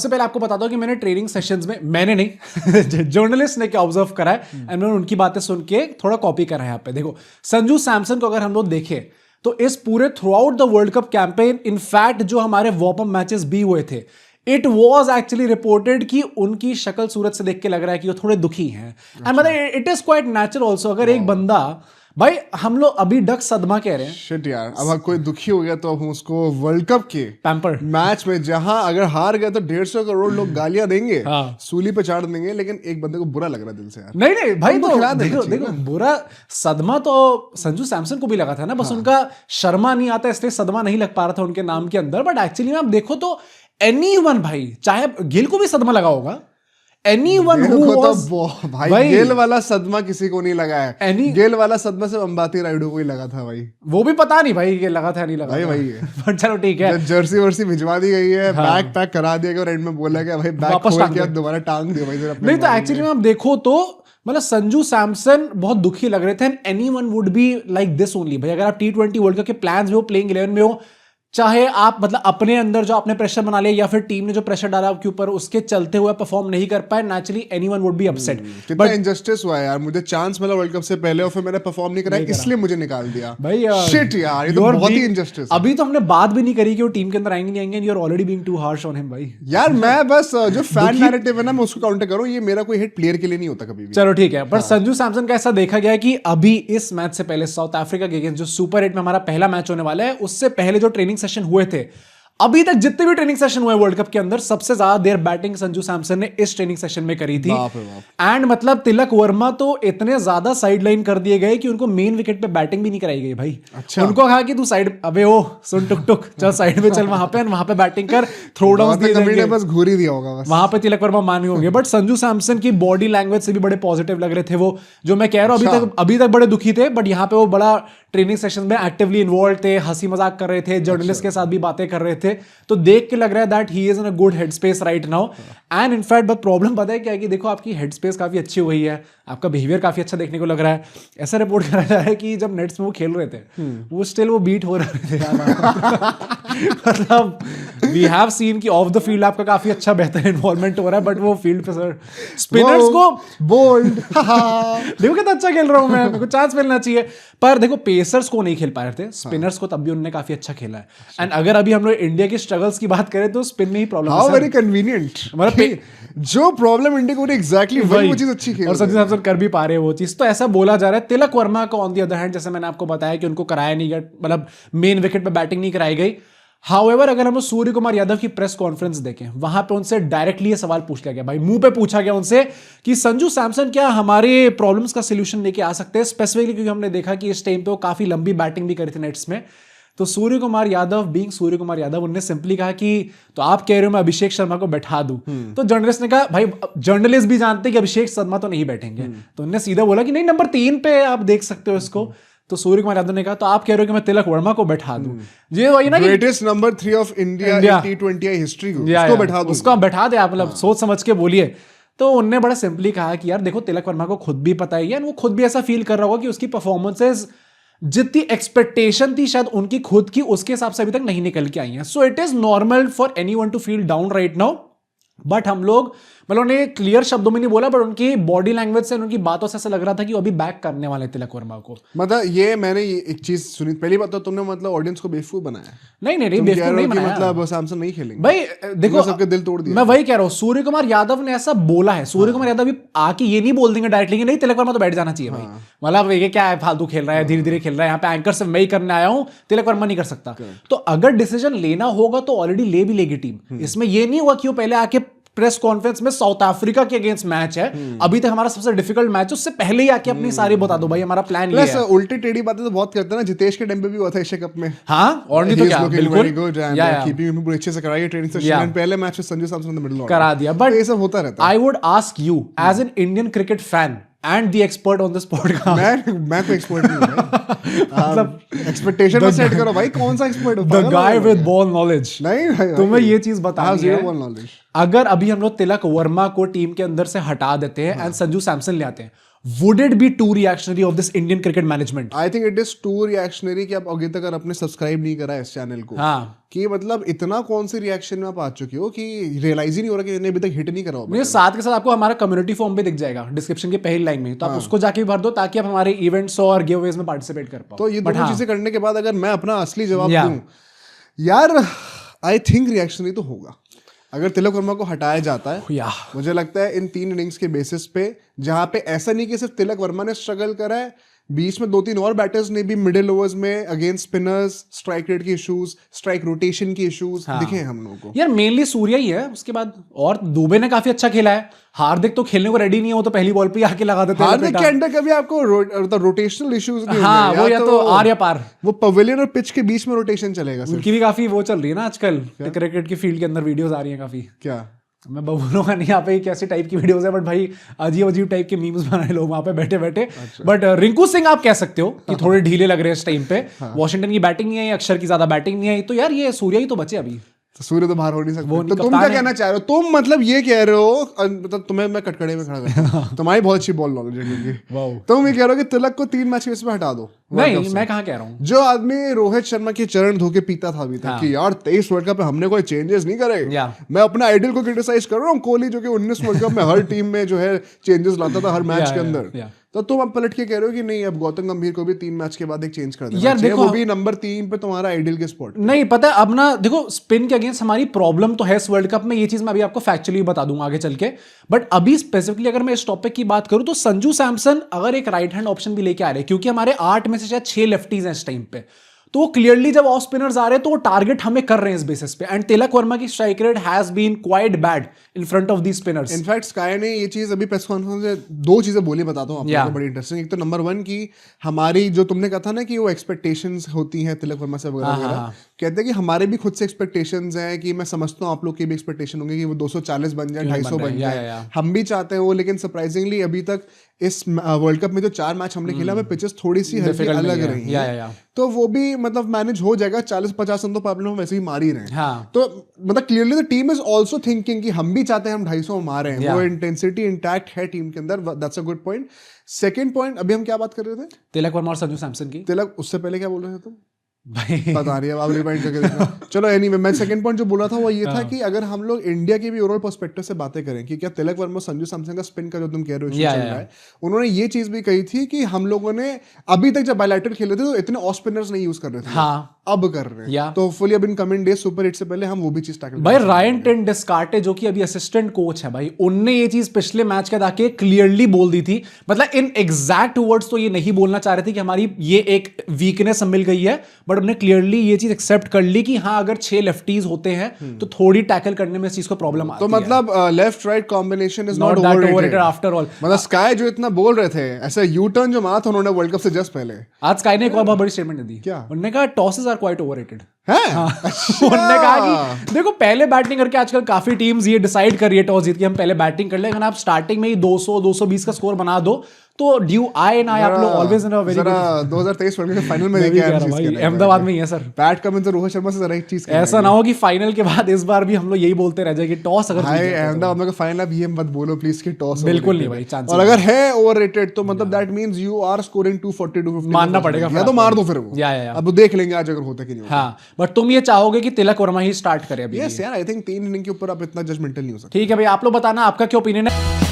सबसे पहले आपको बताता हूँ कि मैंने ट्रेनिंग सेशंस में, मैंने नहीं जर्नलिस्ट ने क्या ऑब्जर्व करा है एंड मैंने उनकी बातें सुन के थोड़ा कॉपी करा है यहाँ पे। देखो संजू सैमसन को अगर हम लोग देखें तो इस पूरे through out the world cup campaign, in fact जो हमारे वार्म अप मैचेस भी हुए थे, इट वॉज एक्चुअली रिपोर्टेड कि उनकी शक्ल सूरत से देख के लग रहा है कि वो थोड़े दुखी हैं। एंड मतलब it is quite natural also. अगर एक बंदा, भाई हम लोग अभी डक सदमा कह रहे हैं, शिट यार, अब कोई दुखी हो गया तो हम उसको वर्ल्ड कप के पैम्पर मैच में जहां अगर हार गया तो 150 करोड़ लोग गालियां देंगे, हाँ। सूली पे चाड़ देंगे, लेकिन एक बंदे को बुरा लग रहा है दिल से यार। नहीं भाई, तो खिला देना देखो चाहिए देखो बुरा सदमा तो संजू सैमसन को भी लगा था ना, बस उनका शर्मा नहीं आता इसलिए सदमा नहीं लग पा रहा था उनके नाम के अंदर। बट एक्चुअली में आप देखो तो एनीवन, भाई चाहे गिल को भी सदमा लगा होगा, एनीवन हु वाज, भाई गेल वाला सदमा किसी को नहीं लगा है। गेल वाला सदमा सिर्फ अंबाती रायडू को ही लगा था भाई। वो भी पता नहीं भाई ये लगा था नहीं लगा भाई था। वही है। पर चलो ठीक है, जर्सी वर्सी भिजवा दी गई है, बैग पैक करा दिया गया और एंड में बोला गया भाई बैग वापस खोल के दोबारा टांग दियो भाई जरा। नहीं तो एक्चुअली में आप देखो तो मतलब संजू सैमसन बहुत दुखी लग रहे थे and anyone would be like this only. भाई अगर आप T20 वर्ल्ड कप के प्लान्स में हो, प्लेइंग 11 में हो, चाहे आप मतलब अपने अंदर जो आपने प्रेशर बना लिया या फिर टीम ने जो प्रेशर डाला आपके ऊपर, उसके चलते हुए परफॉर्म नहीं कर पाए, naturally anyone would be upset. कितना इनजस्टिस हुआ है यार, मुझे चांस मिला वर्ल्ड कप से पहले और फिर मैंने परफॉर्म नहीं करा इसलिए मुझे निकाल दिया भाई। शिट यार, ये तो बहुत ही इनजस्टिस। अभी तो हमने बात भी नहीं करी कि वो टीम के अंदर आएंगे नहीं आएंगे, you are already being too harsh on him भाई। यार मैं बस जो फैन नैरेटिव है ना मैं उसको काउंटर करूं, ये मेरा कोई हिट प्लेयर के लिए नहीं होता कभी भी। चलो ठीक है, पर संजू सैमसन का ऐसा देखा गया कि अभी इस मैच से पहले साउथ अफ्रीका के अगेंस्ट जो सुपर 8 में हमारा पहला मैच होने वाला है, उससे पहले जो ट्रेनिंग सेशन हुए थे, अभी तक जितने भी ट्रेनिंग सेशन हुए वर्ल्ड कप के अंदर, सबसे ज्यादा देर बैटिंग संजू सैमसन ने इस ट्रेनिंग सेशन में करी थी। एंड मतलब तिलक वर्मा तो इतने ज्यादा साइड लाइन कर दिए गए कि उनको मेन विकेट पे बैटिंग भी नहीं कराई गई भाई। अच्छा। उनको कहा कि तू साइड, अबे ओ सुन टुक टुक चल साइड में चल, वहां पे बैटिंग कर, थ्रो डाउन दिए जाएंगे, बस घूर ही दिया होगा बस। वहां पे तिलक वर्मा मान होंगे। बट संजू सैमसन की बॉडी लैंग्वेज से भी बड़े पॉजिटिव लग रहे थे वो, जो मैं कह रहा हूं अभी तक बड़े दुखी थे, बट यहाँ पे वो बड़ा ट्रेनिंग सेशन में एक्टिवली इन्वॉल्व थे, हंसी मजाक कर रहे थे, जर्नलिस्ट के साथ भी बातें कर रहे थे, तो देख के लग रहा है that he is in a good head space right now. And in fact but problem पता है क्या है कि देखो आपकी हेड स्पेस काफी अच्छी हो गई है, आपका बिहेवियर काफी अच्छा देखने को लग रहा है। ऐसा रिपोर्ट करा जा रहा है कि जब नेट्स में वो खेल रहे थे वो स्टिल वो बीट हो रहे थे मतलब वी हैव सीन कि ऑफ द फील्ड आपका काफी अच्छा बेहतर इन्वॉल्वमेंट हो रहा है, बट वो फील्ड पे सर स्पिनर्स को बोल्ड देखो कितना अच्छा खेल रहा हूं मैं, मेरे को चांस मिलना चाहिए। पर देखो पेसर्स को नहीं खेल पा रहे थे, स्पिनर्स को तब भी उन्होंने काफी अच्छा खेला है। एंड अगर अभी हम लोग इंडिया की स्ट्रगल्स की बात करें तो स्पिन में ही प्रॉब्लम है। हाउ वेरी कन्वीनियंट, मतलब जो प्रॉब्लम इंडिया को एग्जैक्टली वही वो चीज अच्छी खेल और संजू सैमसन कर भी पा रहे हैं वो चीज। तो ऐसा बोला जा रहा है। तिलक वर्मा को ऑन द अदर हैंड, जैसे मैंने आपको बताया कि उनको कराया नहीं गया, मतलब मेन विकेट पे बैटिंग नहीं कराई गई। हाउएवर अगर हम सूर्य कुमार यादव की प्रेस कॉन्फ्रेंस देखें, वहां पे उनसे डायरेक्टली ये सवाल पूछ लिया गया, भाई मुंह पे पूछा गया उनसे कि संजू सैमसन क्या हमारे प्रॉब्लम्स का सोल्यूशन लेके आ सकते हैं, स्पेसिफिकली क्योंकि हमने देखा कि इस टाइम पे वो काफी लंबी बैटिंग भी करी थी नेट्स में। तो सूर्य कुमार यादव बीइंग सूर्य कुमार यादव, उन्होंने सिंपली कहा कि तो आप कह रहे हो मैं अभिषेक शर्मा को बैठा दूं। तो जर्नलिस्ट ने कहा भाई जर्नलिस्ट भी जानते हैं कि अभिषेक शर्मा तो नहीं बैठेंगे। तो उन्होंने सीधा बोला कि नहीं, नंबर 3 पे आप देख सकते हो इसको। तो सूर्य कुमार यादव ने कहा तो आप कह रहे हो कि मैं तिलक वर्मा को बैठा दूं, ये वही ना, greatest number 3 of India T20 history को उसको बैठा दूं, उसको बैठा दे आप, मतलब सोच समझ के बोलिए। तो उन्होंने बड़ा सिंपली कहा कि यार देखो तिलक वर्मा को खुद भी पता ही है, वो खुद भी ऐसा फील कर रहा होगा कि उसकी परफॉर्मेंसेज जितनी एक्सपेक्टेशन थी शायद उनकी खुद की, उसके हिसाब से अभी तक नहीं निकल के आई हैं। So it is normal for anyone to feel down right now. But हम लोग मतलब उन्हें क्लियर शब्दों में नहीं बोला, बट उनकी बॉडी लैंग्वेज से, उनकी बातों से ऐसा लग रहा था कि वो अभी बैक करने वाले तिलक वर्मा को। मतलब ये मैंने एक चीज सुनी, पहली बात तो तुमने मतलब ऑडियंस को बेवकूफ बनाया। नहीं बेवकूफ नहीं बनाया, मतलब सैमसन नहीं खेलेंगे भाई। देखो सबके दिल तोड़ दिया। मैं वही कह रहा हूँ, सूर्य कुमार यादव ने ऐसा बोला है। सूर्य कुमार यादव भी आके ये नहीं बोल देंगे डायरेक्टली कि नहीं तिलक वर्मा तो बैठ जाना चाहिए भाई, मतलब ये क्या है फालतू खेल रहा है, धीरे धीरे खेल रहा है, यहाँ पे एंकर से मैं ही करने आया हूँ, तिलक वर्मा नहीं कर सकता। तो अगर डिसीजन लेना होगा तो ऑलरेडी ले भी लेगी टीम। इसमें ये नहीं हुआ कि वो पहले आके प्रेस कॉन्फ्रेंस में साउथ अफ्रीका के अगेंस्ट मैच है, अभी तक हमारा सबसे डिफिकल्ट मैच, उससे पहले ही आके अपनी सारी बता दो भाई हमारा प्लान ये है। उल्टी टेढ़ी बातें तो बहुत करते हैं ना, जितेश के टाइम पे भी हुआ था एशिया कप में। हाँ, और नहीं तो क्या, बिल्कुल कीपिंग भी अच्छे से कराई ट्रेनिंग सेशन, पहले मैच में संजू सैमसन ने मिडिल ऑर्डर करा दिया। बट ये सब होता रहता है। I would ask you as an Indian cricket fan and the expert on this podcast, मैं तो एक्सपर्ट नहीं हूं मतलब एक्सपेक्टेशन में सेट करो भाई, कौन सा एक्सपर्ट होता है? The guy with ball knowledge। नहीं भाई, तुम्हें ये चीज बतानी है, ball knowledge। अगर अभी हम लोग तिलक वर्मा को टीम के अंदर से हटा देते हैं एंड संजू सैमसन ले आते हैं, would it be too reactionary of this Indian cricket management? I think it is too reactionary कि आप अभी तक अगर आपने सब्सक्राइब नहीं करा इस चैनल को, हाँ, कि मतलब इतना कौन सी रिएक्शन में आप आ चुके हो कि रियलाइज ही नहीं हो रहा कि इन्हें अभी तक हिट नहीं करा हो। मुझे साथ के साथ आपको हमारा कम्युनिटी फॉर्म भी दिख जाएगा डिस्क्रिप्शन के पहली लाइन में, तो आप उसको जाके भर दो ताकि आप हमारे इवेंट्स और गिवअवेज में पार्टिसिपेट कर पाओ। तो ये दोनों चीजें करने के बाद अगर मैं अपना असली जवाब दूं, यार आई थिंक रिएक्शनरी तो होगा अगर तिलक वर्मा को हटाया जाता है। मुझे लगता है इन 3 इनिंग्स के बेसिस पे, जहां पे ऐसा नहीं कि सिर्फ तिलक वर्मा ने स्ट्रगल करा है, बीच में 2-3 और बैटर्स ने भी मिडिल ओवर्स में अगेंस्ट स्पिनर्स स्ट्राइक रेट की इश्यूज, स्ट्राइक रोटेशन की इश्यूज दिखे हैं हम लोगों को। यार मेनली सूर्या ही है, उसके बाद और दुबे ने काफी अच्छा खेला है। हार्दिक तो खेलने को रेडी नहीं है, वो तो पहली बॉल पे आके लगा देते हैं। हार्दिक के अंदर कभी आपको रोटेशनल इश्यूज नहीं हाँ, वो या तो आर या पार, वो पवेलियन और पिच के बीच में रोटेशन चलेगा। उनकी भी काफी वो चल रही है ना आजकल, क्रिकेट की फील्ड के अंदर वीडियोस आ रही हैं काफी। क्या मैं बोलूंगा नहीं यहाँ पे कैसे टाइप की वीडियोस है, बट भाई अजीब अजीब टाइप के मीम्स बनाए लोग वहां पे बैठे बैठे। बट रिंकू सिंह आप कह सकते हो कि थोड़े ढीले लग रहे हैं इस टाइम पे। वॉशिंगटन की बैटिंग नहीं आई, अक्षर की ज्यादा बैटिंग नहीं आई, तो यार ये सूर्या ही तो बचे अभी। तो सूर्य तो बाहर हो नहीं सकता। तो तुम क्या कहना चाह रहे हो? तुम मतलब ये कह रहे हो, मतलब तुम्हें मैं कटकड़े में खड़ा करता तुम्हारी बहुत अच्छी बॉल नॉलेज है क्योंकि तुम ये कह रहे हो कि तिलक को 3 मैच में हटा दो। नहीं, मैं कहाँ कह रहा हूँ, जो आदमी रोहित शर्मा के चरण धो के पीता था अभी तक कि यार 23 वर्ल्ड कप में हमने कोई चेंजेस नहीं करे, मैं अपना आइडल को क्रिटिसाइज कर रहा हूँ, कोहली जो कि 19 वर्ल्ड कप में हर टीम में जो है चेंजेस लाता था हर मैच के अंदर। तो तुम अब पलट के कह रहे हो कि नहीं अब गौतम गंभीर को भी 3 मैच के बाद एक चेंज कर देना यार चाहिए, देखो, वो भी नंबर 3 पे तुम्हारा आइडल के स्पॉट। नहीं पता अब ना, देखो स्पिन के अगेंस्ट हमारी प्रॉब्लम तो है इस वर्ल्ड कप में, ये चीज मैं अभी आपको फैक्चुअली बता दूंगा आगे चल के। बट अभी स्पेसिफिकली अगर मैं इस टॉपिक की बात करूं तो संजू सैमसन अगर एक राइट हैंड ऑप्शन भी लेके आ रहे हैं, क्योंकि हमारे 8 में से शायद 6 लेफ्टीज हैं इस टाइम पे, तो वो क्लियरली जब ऑफ स्पिनर्स आ रहे हैं तो वो टारगेट हमें कर रहे हैं इस बेसिस पे। एंड तिलक वर्मा की strike rate has been quite bad in front of the spinners. In fact SKY ने ये चीज अभी प्रेस कॉन्फ्रेंस में 2 चीजें बोली, बताता हूँ आपको, बड़ी इंटरेस्टिंग। एक तो नंबर 1 की हमारी जो तुमने कहा था ना कि वो एक्सपेक्टेशंस होती हैं तिलक वर्मा से वगैरह, कहते हैं कि हमारे भी खुद से एक्सपेक्टेशंस हैं कि मैं समझता हूँ आप लोग की भी एक्सपेक्टेशन होंगे कि वो 240 बन जाए, 250 बन जाए, हम भी चाहते हैं वो। लेकिन सरप्राइजिंगली अभी तक इस वर्ल्ड कप में जो 4 मैच हमने खेला हमें पिचेस थोड़ी सी हल्की अलग रही है, तो वो भी मतलब मैनेज हो जाएगा। 40-50 रन तो प्रॉब्लम हम वैसे ही मार ही रहे हैं। तो मतलब clearly the team is also thinking कि हम भी चाहते हैं हम 250 मारे हैं, वो इंटेंसिटी इंटैक्ट है टीम के अंदर। That's a good point. Second point, अभी हम क्या बात कर रहे थे? तिलक वर्मा और संजू सैमसन की। तिलक, उससे पहले क्या बोल रहे थे तुम? भाई पता नहीं, अब आप रिवाइंड करके देखना। चलो एनीवे, मैं सेकंड पॉइंट जो बोला था वो ये था कि अगर हम लोग इंडिया के भी ओवरऑल पर्सपेक्टिव से बातें करें कि क्या तिलक वर्मा संजू सैमसन का स्पिन का जो तुम कह रहे हो चल रहा है, उन्होंने ये चीज भी कही थी कि हम लोगों ने अभी तक जब बायलैटरल खेले थे तो इतने ऑफ स्पिनर्स नहीं यूज कर रहे थे, अब कर रहे हैं। तो होपफुली अब इन कमिंग डेज सुपर 8 से पहले हम वो भी चीज टैकल। भाई रायन टेन डिस्कार्टे जो कि अभी असिस्टेंट कोच है भाई, उनने ये चीज पिछले मैच के आके क्लियरली बोल दी थी। मतलब इन एग्जैक्ट वर्ड्स तो ये नहीं बोलना चाह रहे थे कि हमारी ये एक वीकनेस मिल गई है, बट उन्होंने क्लियरली ये चीज एक्सेप्ट कर ली कि हाँ अगर 6 लेफ्टीज होते हैं तो थोड़ी टैकल करने में इस चीज को प्रॉब्लम आती है। तो मतलब left right combination is not overrated after all. मतलब स्काई जो इतना बोल रहे थे, ऐसे यू टर्न जो मारा था उन्होंने वर्ल्ड कप से जस्ट पहले, आज स्काई ने एक और बहुत बड़ी स्टेटमेंट दी। क्या उन्होंने कहा टॉसेस आर क्वाइट ओवररेटेड है। उन्होंने कहा कि देखो पहले बैटिंग करके आजकल काफी टीम्स ये डिसाइड कर रही है टॉस जीत के हम पहले बैटिंग कर ले, अगर आप स्टार्टिंग में ही 200-220 का स्कोर बना दो तो ड्यू आई एंड आई आप लोग always in a very good. 2023 world cup final में देखे अहमदाबाद में ही है सर। बैट कम तो रोहित शर्मा से जरा एक चीज ऐसा ना हो कि फाइनल के बाद इस बार भी हम लोग यही बोलते रह जाए कि टॉस अगर अहमदाबाद का फाइनल, अब ये मत बोलो प्लीज कि टॉस बिल्कुल नहीं भाई, चांस। और अगर है ओवररेटेड तो मतलब that means you are scoring 240-250 मानना पड़ेगा, या तो मार दो फिर वो। अब देख लेंगे आज अगर होता कि नहीं होता। हाँ, बट तुम ये चाहोगे कि तिलक वर्मा ही स्टार्ट करे अभी? यस यार, आई थिंक 3 इनिंग के ऊपर आप इतना जजमेंटल नहीं हो सकते। ठीक है भाई, आप लोग बताना आपका क्या ओपिनियन है।